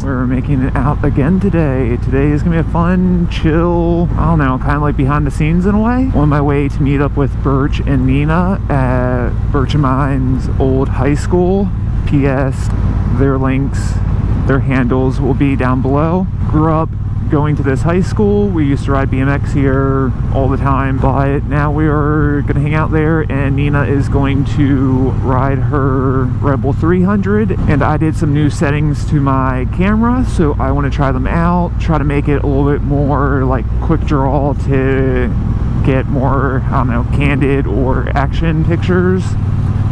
We're making it out again today. Today is gonna be a fun, chill, I don't know, kind of like behind the scenes in a way. On my way to meet up with Burch and Nina at Burch and mine's old high school. P.S. Their links, their handles will be down below. Grew up going to this high school. We used to ride BMX here all the time, but now we are gonna hang out there, and Nina is going to ride her Rebel 300, and I did some new settings to my camera, so I want to try them out, try to make it a little bit more like quick draw to get more, I don't know, candid or action pictures.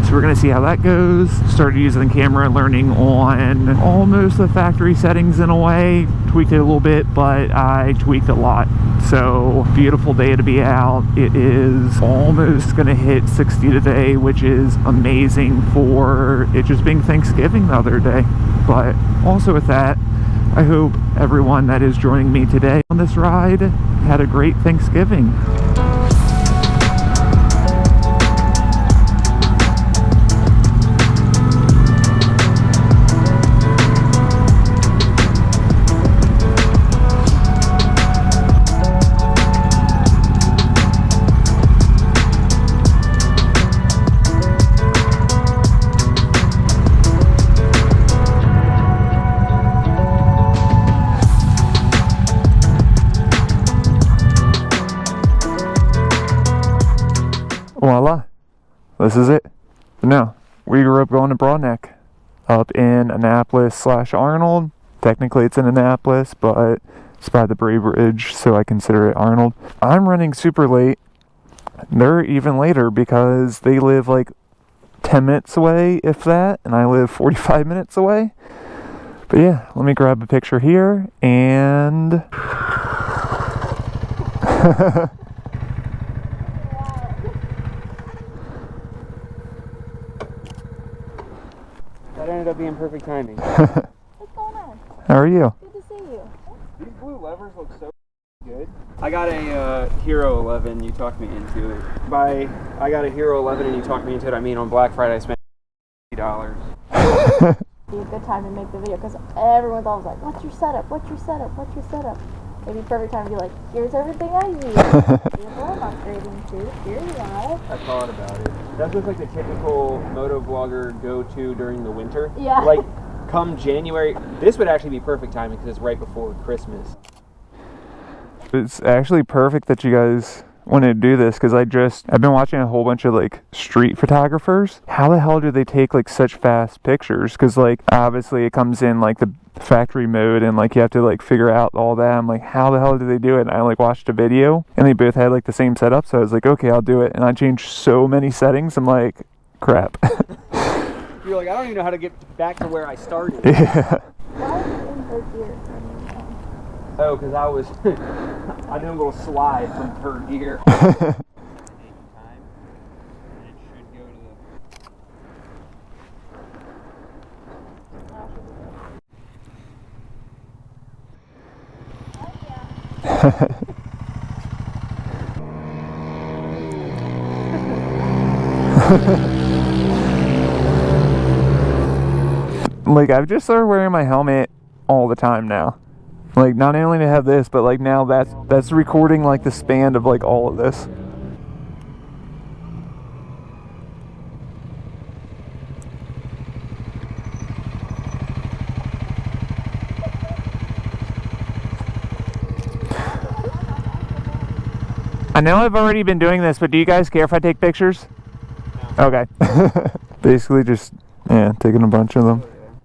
So we're gonna see how that goes. Started using the camera, learning on almost the factory settings in a way. Tweaked it a little bit, but I tweaked a lot. So beautiful day to be out. It is almost gonna hit 60 today, which is amazing for it just being Thanksgiving the other day. But also with that, I hope everyone that is joining me today on this ride had a great Thanksgiving. Voila, this is it. No, we grew up going to Broadneck up in Annapolis/Arnold. Technically it's in Annapolis, but it's by the Bray Bridge, so I consider it Arnold. I'm running super late. They're even later because they live like 10 minutes away, if that, and I live 45 minutes away. But yeah, let me grab a picture here and That ended up being perfect timing. What's going on? How are you? Good to see you. These blue levers look so good. I got a Hero11, you talked me into it. I got a Hero11 and you talked me into it. I mean, on Black Friday I spent $50. Be a good time to make the video because everyone's always like, what's your setup? What's your setup? What's your setup? Maybe perfect time to be like, here's everything I use. Here's what I'm upgrading to. Here's why. I thought about it. That looks like the typical motovlogger go-to during the winter. Yeah. Like, come January, this would actually be perfect timing because it's right before Christmas. It's actually perfect that you guys wanted to do this because I've been watching a whole bunch of like street photographers. How the hell do they take like such fast pictures? Because like obviously it comes in like the factory mode and like you have to like figure out all that. I'm like, how the hell do they do it? And I like watched a video and they both had like the same setup, so I was like, okay, I'll do it. And I changed so many settings. I'm like, crap. You're like, I don't even know how to get back to where I started. Yeah. Why are you in third gear? Oh, because I did a little slide from third gear. Like I've just started wearing my helmet all the time now. Like not only to have this, but like now that's recording like the span of like all of this. I know I've already been doing this, but do you guys care if I take pictures? No. Okay. Basically just, yeah, taking a bunch of them.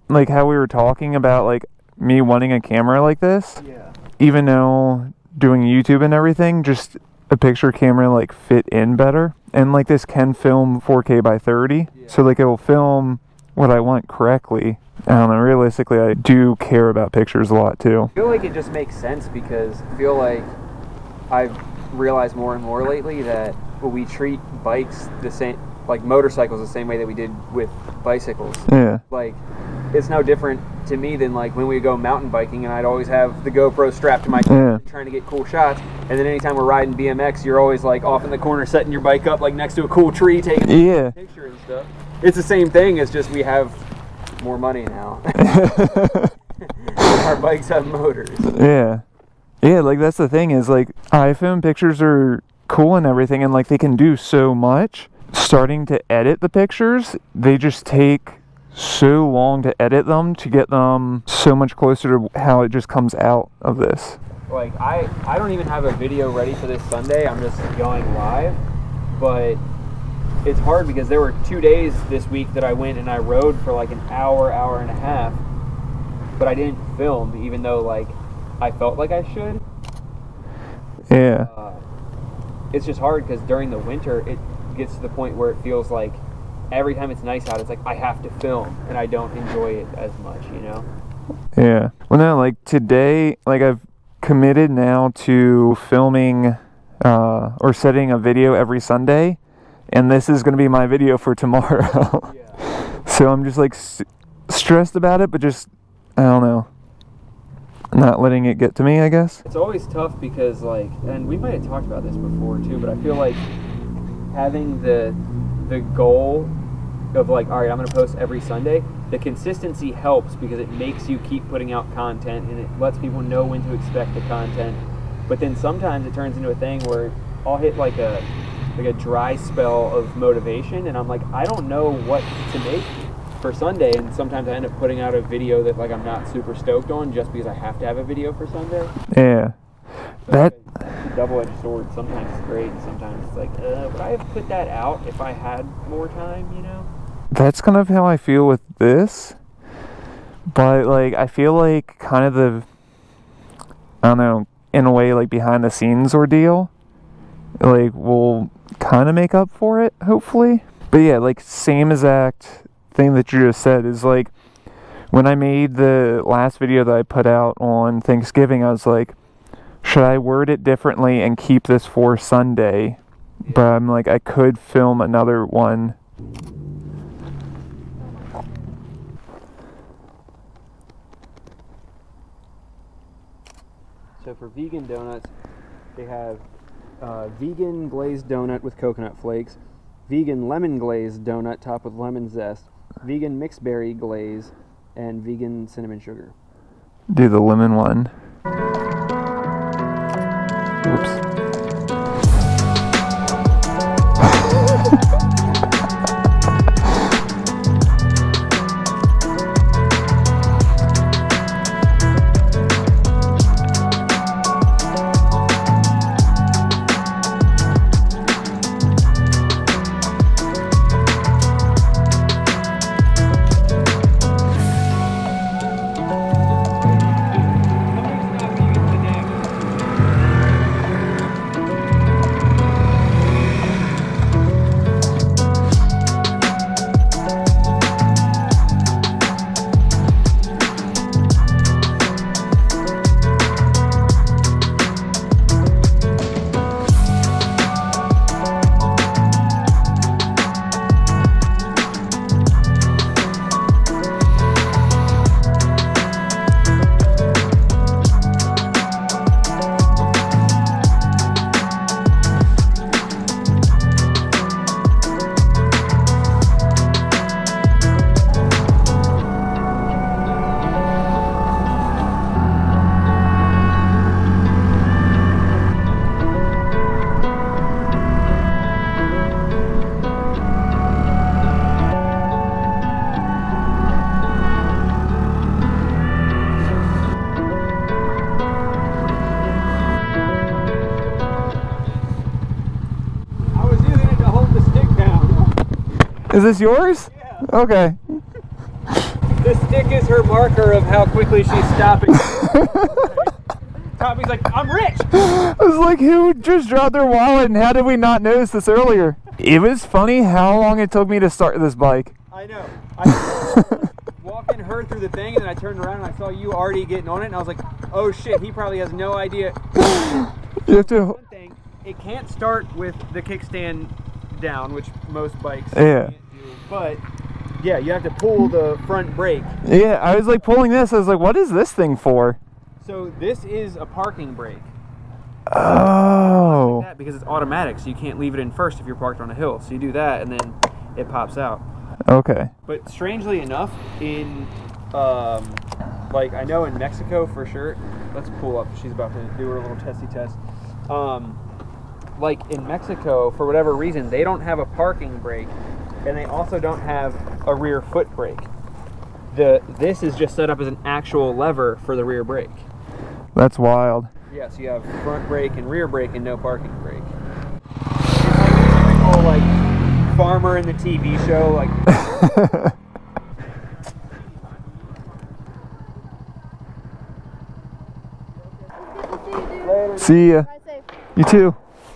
Like how we were talking about like me wanting a camera like this. Yeah. Even though doing YouTube and everything, just a picture camera like fit in better. And like this can film 4K by 30. Yeah. So like it will film what I want correctly. I don't know, realistically I do care about pictures a lot too. I feel like it just makes sense because I feel like I've realized more and more lately that we treat bikes the same, like motorcycles the same way that we did with bicycles. Yeah. Like it's no different to me than like when we go mountain biking and I'd always have the GoPro strapped to my trying to get cool shots, and then anytime we're riding BMX you're always like off in the corner setting your bike up like next to a cool tree taking a picture and stuff. It's the same thing, it's just we have more money now. Our bikes have motors. Yeah, like that's the thing is like iPhone pictures are cool and everything, and like they can do so much. Starting to edit the pictures, they just take so long to edit them to get them so much closer to how it just comes out of this. Like I don't even have a video ready for this Sunday. I'm just going live, but it's hard because there were 2 days this week that I went and I rode for like an hour and a half, but I didn't film, even though like I felt like I should. Yeah. It's just hard because during the winter it gets to the point where it feels like every time it's nice out, it's like I have to film, and I don't enjoy it as much, you know? Yeah. Well, no, like today, like I've committed now to filming or setting a video every Sunday, and this is going to be my video for tomorrow. Yeah. So I'm just like stressed about it, but just, I don't know, not letting it get to me, I guess. It's always tough because like, and we might have talked about this before too, but I feel like having the goal of like, all right, I'm going to post every Sunday, the consistency helps because it makes you keep putting out content and it lets people know when to expect the content. But then sometimes it turns into a thing where I'll hit like a dry spell of motivation and I'm like, I don't know what to make for Sunday, and sometimes I end up putting out a video that like I'm not super stoked on just because I have to have a video for Sunday. Yeah. So that like a double-edged sword. Sometimes it's great, and sometimes it's like, would I have put that out if I had more time, you know? That's kind of how I feel with this, but like I feel like kind of the, I don't know, in a way like behind the scenes ordeal like will kind of make up for it, hopefully. But yeah, like same exact thing that you just said is like when I made the last video that I put out on Thanksgiving, I was like, should I word it differently and keep this for Sunday? But I'm like, I could film another one. So for vegan donuts, they have vegan glazed donut with coconut flakes, vegan lemon glazed donut topped with lemon zest, vegan mixed berry glaze, and vegan cinnamon sugar. Do the lemon one. Whoops. Is this yours? Yeah. Okay. The stick is her marker of how quickly she's stopping. Tommy's like, I'm rich! I was like, who just dropped their wallet and how did we not notice this earlier? It was funny how long it took me to start this bike. I know. I was walking her through the thing and then I turned around and I saw you already getting on it and I was like, oh shit, he probably has no idea. You have to... One thing, it can't start with the kickstand down, which most bikes yeah. can't do, but Yeah, you have to pull the front brake. Yeah, I was like pulling this. I was like, what is this thing for? So this is a parking brake. Oh. Like that because it's automatic, so you can't leave it in first if you're parked on a hill. So you do that, and then it pops out. Okay. But strangely enough, in like I know in Mexico for sure. Let's pull up. She's about to do her little testy test. Like in Mexico, for whatever reason, they don't have a parking brake, and they also don't have a rear foot brake. This is just set up as an actual lever for the rear brake. That's wild. Yeah, so you have front brake and rear brake and no parking brake. It's like a typical like farmer in the TV show, like. See ya. You too.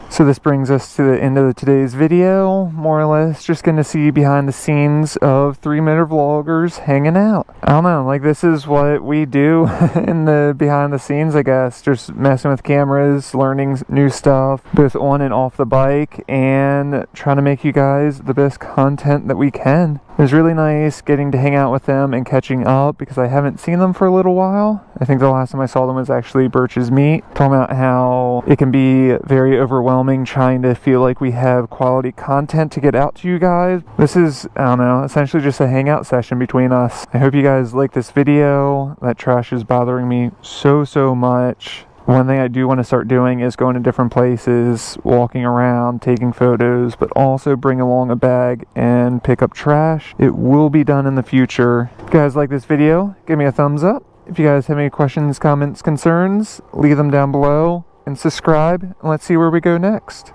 So this brings us to the end of today's video, more or less. Just gonna see behind the scenes of 3 Motovloggers hanging out. I don't know, like this is what we do in the behind the scenes, I guess. Just messing with cameras, learning new stuff, both on and off the bike, and trying to make you guys the best content that we can. It was really nice getting to hang out with them and catching up because I haven't seen them for a little while. I think the last time I saw them was actually Burch's meet. Talking about how it can be very overwhelming trying to feel like we have quality content to get out to you guys. This is, I don't know, essentially just a hangout session between us. I hope you guys like this video. That trash is bothering me so much. One thing I do want to start doing is going to different places, walking around, taking photos, but also bring along a bag and pick up trash. It will be done in the future. If you guys like this video, give me a thumbs up. If you guys have any questions, comments, concerns, leave them down below and subscribe, and let's see where we go next.